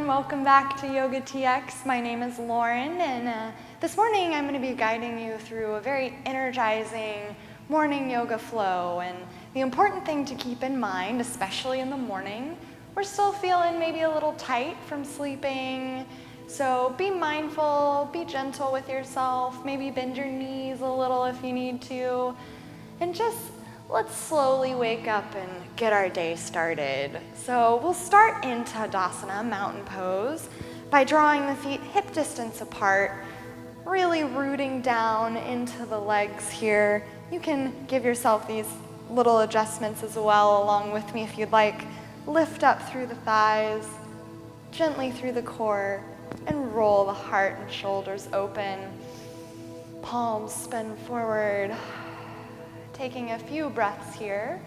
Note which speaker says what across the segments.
Speaker 1: everyone. Welcome back to YogaTX. My name is Lauren, and this morning I'm going to be guiding you through a very energizing morning yoga flow. And the important thing to keep in mind, especially in the morning, we're still feeling maybe a little tight from sleeping. So be mindful, be gentle with yourself, maybe bend your knees a little if you need to, and just let's slowly wake up and get our day started. So we'll start in Tadasana, mountain pose, by drawing the feet hip distance apart, really rooting down into the legs here. You can give yourself these little adjustments as well along with me if you'd like. Lift up through the thighs, gently through the core, and roll the heart and shoulders open. Palms spin forward. Taking a few breaths here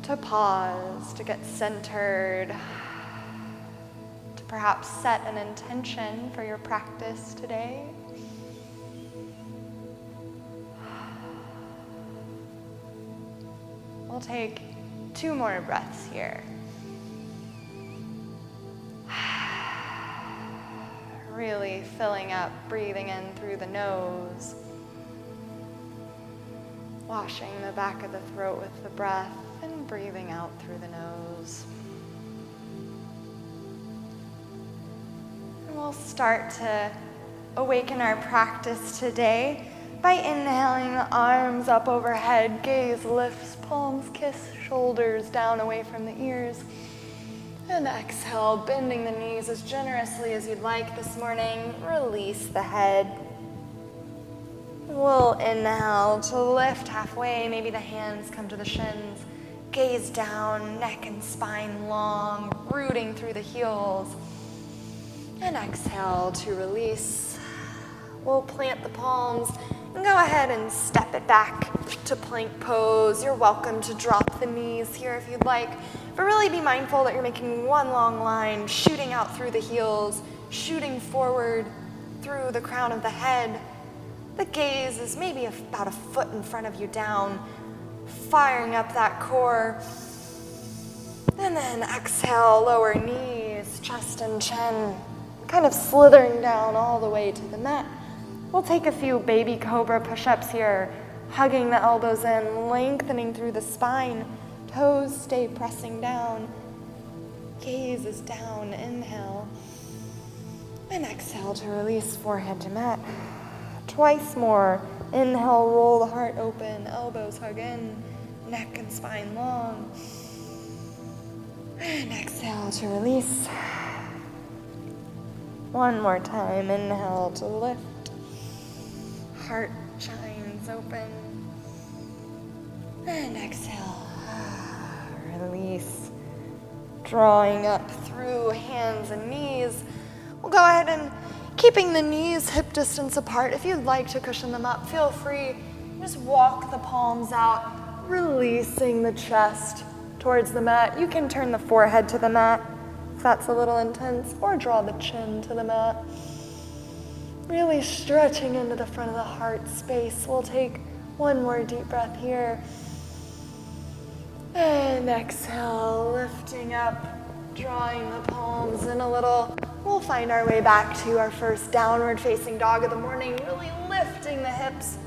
Speaker 1: to pause, to get centered, to perhaps set an intention for your practice today. We'll take 2 more breaths here. Really filling up, breathing in through the nose. Washing the back of the throat with the breath and breathing out through the nose. And we'll start to awaken our practice today by inhaling the arms up overhead, gaze lifts, palms kiss, shoulders down away from the ears. And exhale, bending the knees as generously as you'd like this morning. Release the head. We'll inhale to lift halfway, maybe the hands come to the shins. Gaze down, neck and spine long, rooting through the heels. And exhale to release. We'll plant the palms and go ahead and step it back to plank pose. You're welcome to drop the knees here if you'd like, but really be mindful that you're making one long line, shooting out through the heels, shooting forward through the crown of the head. The gaze is maybe about a foot in front of you down, firing up that core. And then exhale, lower knees, chest and chin, kind of slithering down all the way to the mat. We'll take a few baby cobra push-ups here, hugging the elbows in, lengthening through the spine. Toes stay pressing down. Gaze is down, inhale. And exhale to release forehead to mat. Twice more. Inhale, roll the heart open, elbows hug in, neck and spine long. And exhale to release. One more time. Inhale to lift. Heart shines open. And exhale. Release. Drawing up through hands and knees. We'll go ahead and keeping the knees hip distance apart. If you'd like to cushion them up, feel free. Just walk the palms out, releasing the chest towards the mat. You can turn the forehead to the mat if that's a little intense, or draw the chin to the mat. Really stretching into the front of the heart space. We'll take one more deep breath here. And exhale, lifting up, drawing the palms in a little. We'll find our way back to our first downward facing dog of the morning, really lifting the hips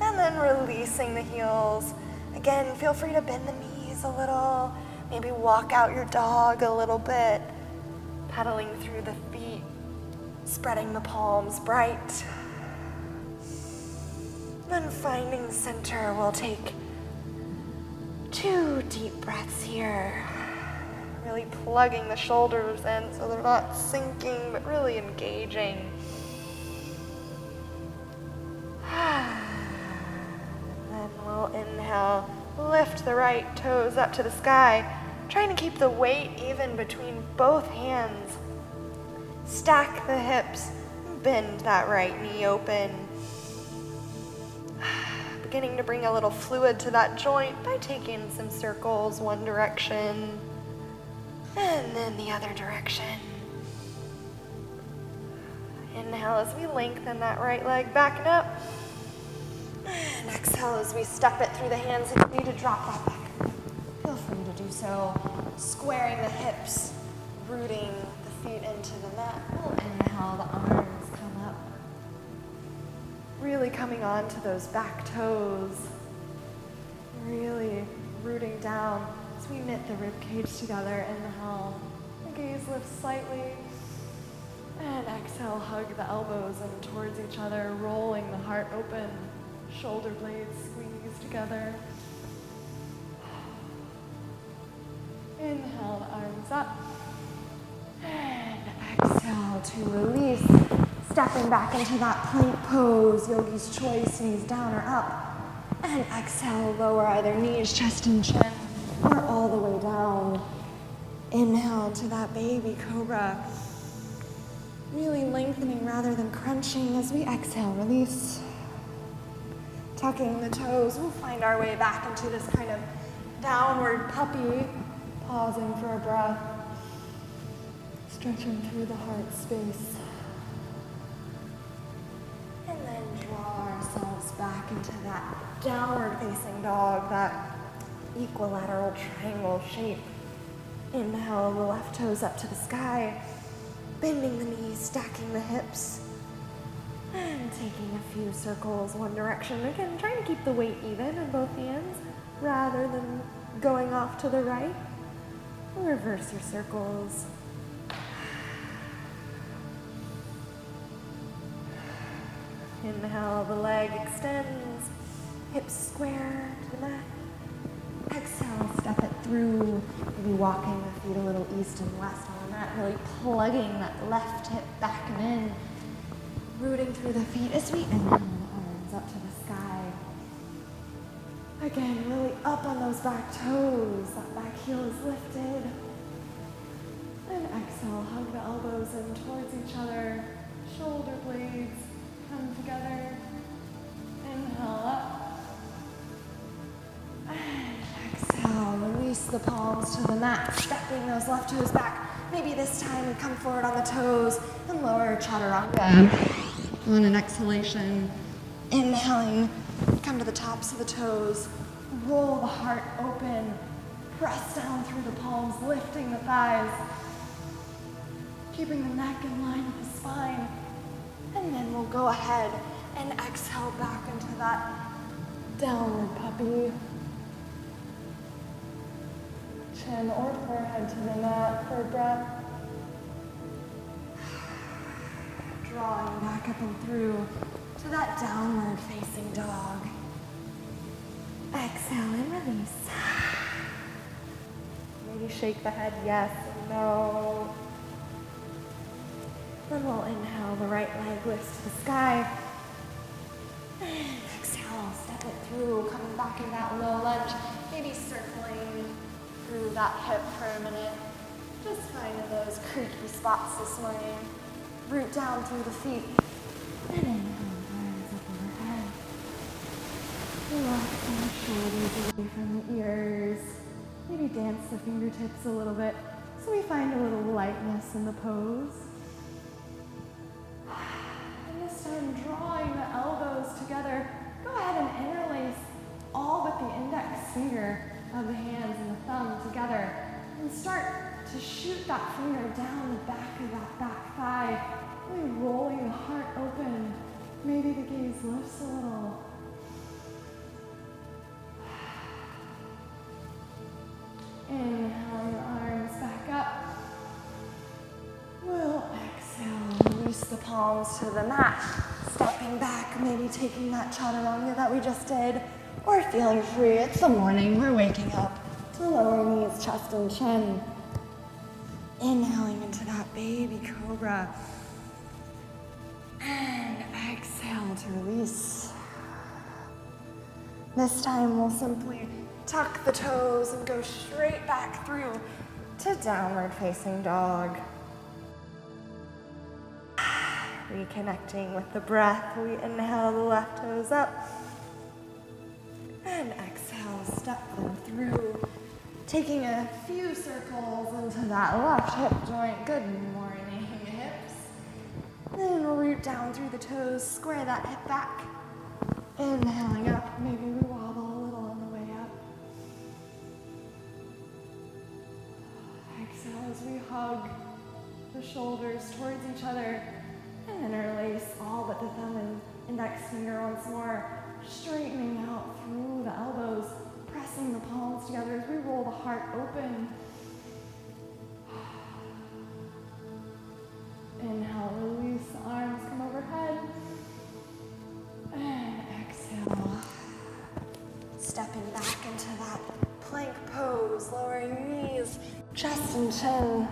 Speaker 1: and then releasing the heels. Again, feel free to bend the knees a little, maybe walk out your dog a little bit, pedaling through the feet, spreading the palms bright. Then finding center, we'll take 2 deep breaths here. Really plugging the shoulders in so they're not sinking, but really engaging. Then we'll inhale, lift the right toes up to the sky, trying to keep the weight even between both hands. Stack the hips, bend that right knee open. Beginning to bring a little fluid to that joint by taking some circles one direction, and then the other direction. Inhale as we lengthen that right leg, backing up. And exhale as we step it through the hands. If you need to drop that back, feel free to do so. Squaring the hips, rooting the feet into the mat. We'll inhale, the arms come up. Really coming on to those back toes. Really rooting down as we knit the rib cage together. Inhale, the gaze lifts slightly. And exhale, hug the elbows in towards each other, rolling the heart open. Shoulder blades squeeze together. Inhale, the arms up. And exhale to release. Stepping back into that plank pose, yogi's choice, knees down or up. And exhale, lower either knees, chest and chin, or all the way down. Inhale to that baby cobra. Really lengthening rather than crunching as we exhale, release. Tucking the toes, we'll find our way back into this kind of downward puppy. Pausing for a breath. Stretching through the heart space. And then draw ourselves back into that downward facing dog, that equilateral triangle shape. Inhale, the left toes up to the sky. Bending the knees, stacking the hips. And taking a few circles one direction. Again, trying to keep the weight even in both hands rather than going off to the right. Reverse your circles. Inhale, the leg extends, hips square to the mat. Exhale, step it through, maybe walking the feet a little east and west on the mat, really plugging that left hip back and in, rooting through the feet as we inhale, the arms up to the sky. Again, really up on those back toes, that back heel is lifted. And exhale, hug the elbows in towards each other, shoulder blades come together. Inhale up. And exhale, release the palms to the mat, stepping those left toes back. Maybe this time we come forward on the toes and lower chaturanga. On an exhalation, inhaling, come to the tops of the toes, roll the heart open, press down through the palms, lifting the thighs, keeping the neck in line with the spine. And then we'll go ahead and exhale back into that downward puppy. Chin or forehead to the mat for a breath. Drawing back up and through to that downward facing dog. Exhale and release. Maybe shake the head yes and no. Then we'll inhale, the right leg lifts to the sky. And exhale, step it through, coming back in that low lunge. Maybe circling through that hip for a minute. Just finding those creaky spots this morning. Root down through the feet. And inhale, arms up overhead. Relaxing the shoulders away from the ears. Maybe dance the fingertips a little bit so we find a little lightness in the pose. And this time, drawing the elbows together, go ahead and interlace all but the index finger of the hands and the thumb together. And start to shoot that finger down the back of that back thigh, really rolling the heart open. Maybe the gaze lifts a little. Inhale your arms back up. We'll exhale, release the palms to the mat. Stepping back, maybe taking that chaturanga that we just did, or feeling free. It's the morning, we're waking up. To lower knees, chest and chin. Inhaling into that baby cobra. And exhale to release. This time we'll simply tuck the toes and go straight back through to downward facing dog. Reconnecting with the breath, we inhale the left toes up. And exhale, step them through. Taking a few circles into that left hip joint. Good morning, hips. Then we'll root down through the toes, square that hip back. Inhaling up, maybe we wobble a little on the way up. Exhale as we hug the shoulders towards each other, and interlace all but the thumb and index finger once more, straightening out through the elbows, pressing the palms together as we roll the heart open. Inhale, release the arms, come overhead. And exhale. Stepping back into that plank pose, lowering knees, chest and chin.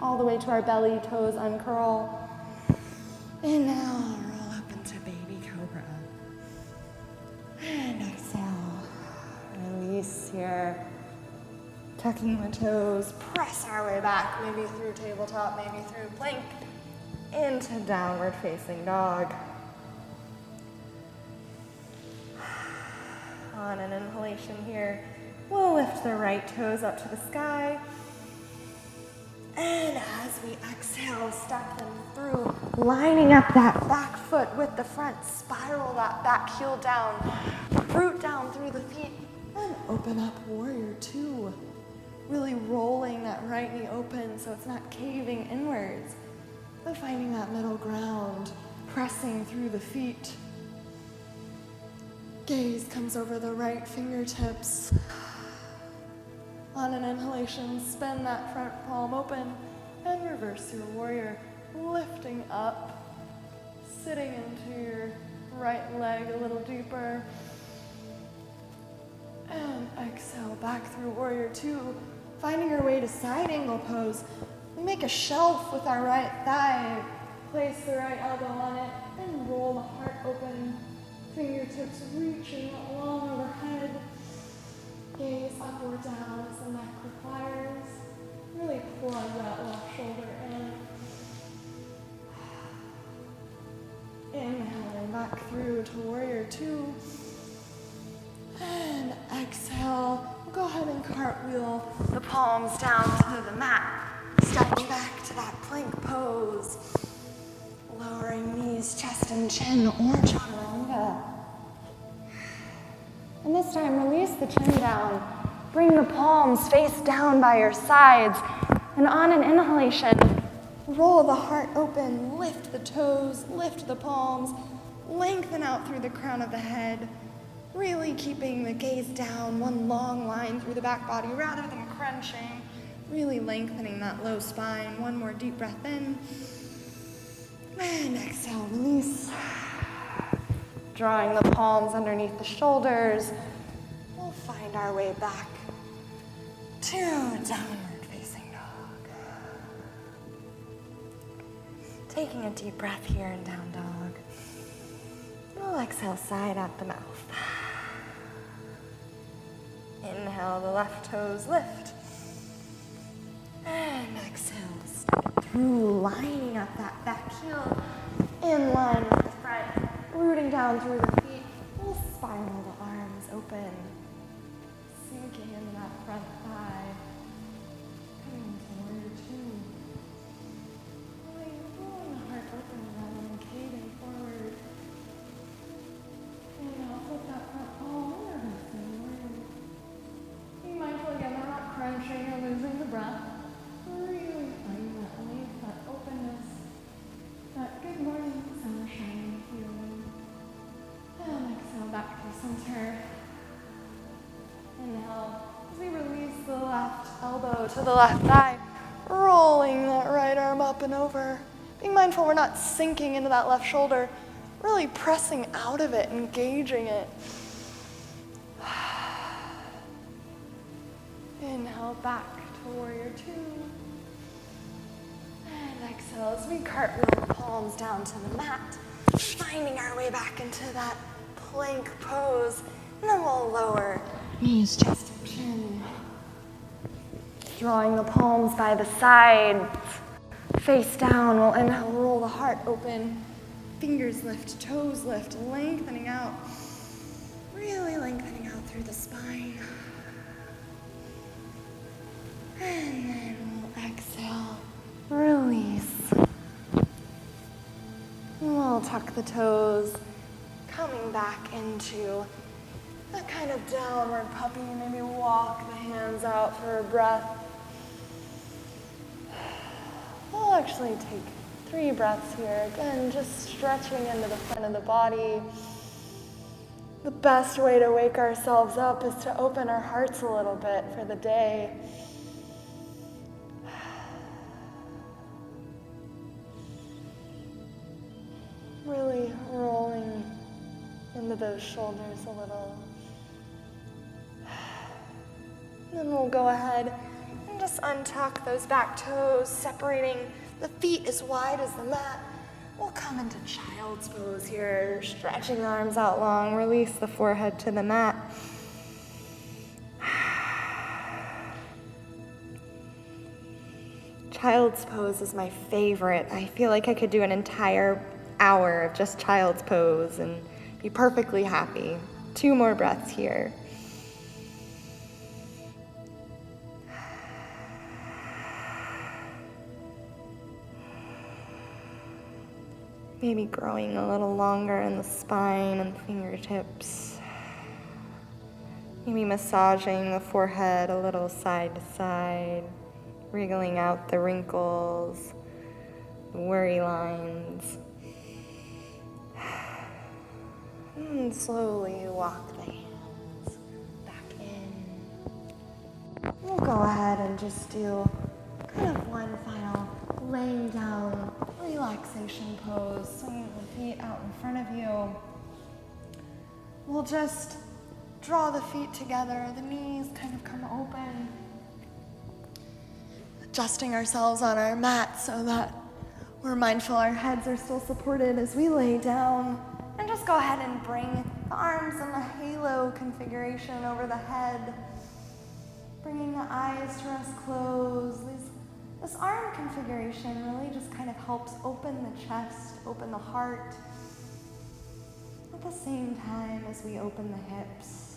Speaker 1: All the way to our belly, toes uncurl. Inhale, roll up into baby cobra. And exhale, release here. Tucking the toes, press our way back, maybe through tabletop, maybe through plank, into downward facing dog. On an inhalation here, we'll lift the right toes up to the sky. And as we exhale, step them through, lining up that back foot with the front, spiral that back heel down, root down through the feet, and open up warrior two. Really rolling that right knee open so it's not caving inwards, but finding that middle ground, pressing through the feet. Gaze comes over the right fingertips. On an inhalation, spin that front palm open and reverse your warrior, lifting up, sitting into your right leg a little deeper. And exhale back through warrior two, finding our way to side angle pose. We make a shelf with our right thigh, place the right elbow on it, and roll the heart open. Fingertips reaching long overhead. Gaze up or down as the neck requires. Really plug that left shoulder in. Inhaling back through to warrior two. And exhale. Go ahead and cartwheel the palms down to the mat. Stepping back to that plank pose. Lowering knees, chest and chin, or chaturanga. And this time, release the chin down. Bring the palms face down by your sides. And on an inhalation, roll the heart open, lift the toes, lift the palms, lengthen out through the crown of the head. Really keeping the gaze down, one long line through the back body rather than crunching. Really lengthening that low spine. One more deep breath in. And exhale, release. Drawing the palms underneath the shoulders. We'll find our way back to downward facing dog. Taking a deep breath here in down dog. We'll exhale, side at the mouth. Inhale, the left toes lift. And exhale, step through, lining up that back heel in line with the front, rooting down through the feet. We'll spiral the arms open, sinking into that front thigh. Coming to warrior two. Rolling the heart open rather than caving forward. And I'll flip that front palm over. Be mindful again, we're not crunching or losing the breath. Really finding that length, that openness, that good morning sunshine feeling. And exhale back to center. Inhale as we release the left elbow to the left thigh, rolling that right arm up and over. Being mindful we're not sinking into that left shoulder, really pressing out of it, engaging it. Inhale back to warrior two. And exhale as we cartwheel the palms down to the mat, finding our way back into that plank pose. And then we'll lower knees, chest, and chin. Drawing the palms by the sides, face down. We'll inhale, roll the heart open. Fingers lift, toes lift, lengthening out. Really lengthening out through the spine. And then we'll exhale, release. We'll tuck the toes, coming back into a kind of downward puppy. Maybe walk the hands out for a breath. actually take 3 breaths here. Again, just stretching into the front of the body. The best way to wake ourselves up is to open our hearts a little bit for the day. Really rolling into those shoulders a little. Then we'll go ahead and just untuck those back toes, separating the feet as wide as the mat. We'll come into child's pose here, stretching the arms out long, release the forehead to the mat. Child's pose is my favorite. I feel like I could do an entire hour of just child's pose and be perfectly happy. 2 more breaths here. Maybe growing a little longer in the spine and fingertips. Maybe massaging the forehead a little side to side, wriggling out the wrinkles, the worry lines. And slowly walk the hands back in. We'll go ahead and just do kind of one final laying down relaxation pose, swinging the feet out in front of you. We'll just draw the feet together, the knees kind of come open, adjusting ourselves on our mat so that we're mindful our heads are still supported as we lay down. And just go ahead and bring the arms in a halo configuration over the head, bringing the eyes to rest closed. This arm configuration really just kind of helps open the chest, open the heart, at the same time as we open the hips.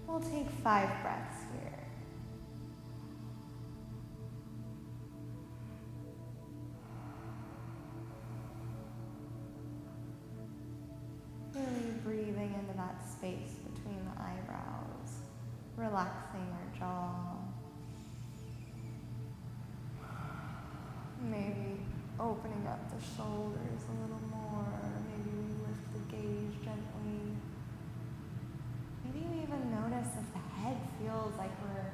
Speaker 1: We'll take 5 breaths here. Really breathing into that space between the eyebrows, relaxing our jaw. Maybe opening up the shoulders a little more. Maybe we lift the gaze gently. Maybe we even notice if the head feels like we're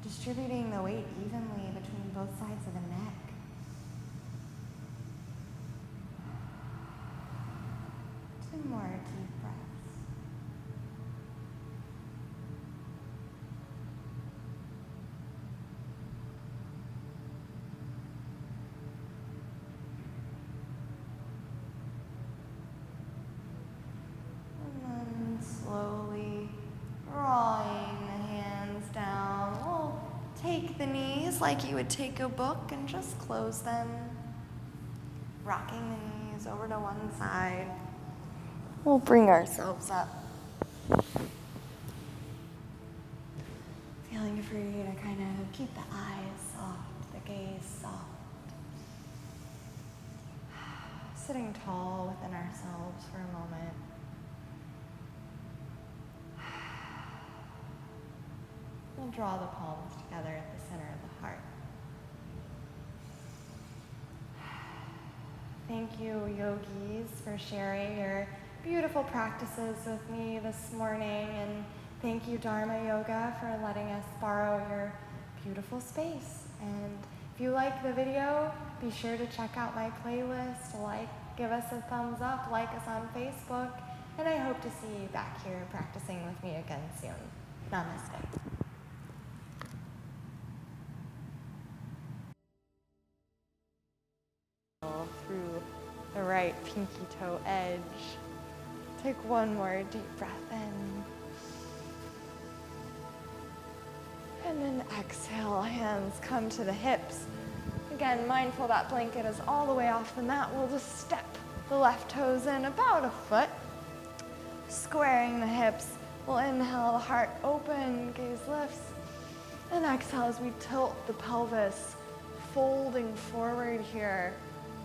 Speaker 1: distributing the weight evenly between both sides of the neck. Two more deep breaths. Slowly drawing the hands down. We'll take the knees like you would take a book and just close them. Rocking the knees over to one side. We'll bring ourselves up. Feeling free to kind of keep the eyes soft, the gaze soft. Sitting tall within ourselves for a moment. We'll draw the palms together at the center of the heart. Thank you, yogis, for sharing your beautiful practices with me this morning. And thank you, Dharma Yoga, for letting us borrow your beautiful space. And if you like the video, be sure to check out my playlist, give us a thumbs up, like us on Facebook, and I hope to see you back here practicing with me again soon. Namaste. Through the right pinky toe edge. Take one more deep breath in. And then exhale, hands come to the hips. Again, mindful that blanket is all the way off the mat. We'll just step the left toes in about a foot. Squaring the hips. We'll inhale, the heart open, gaze lifts. And exhale as we tilt the pelvis, folding forward here.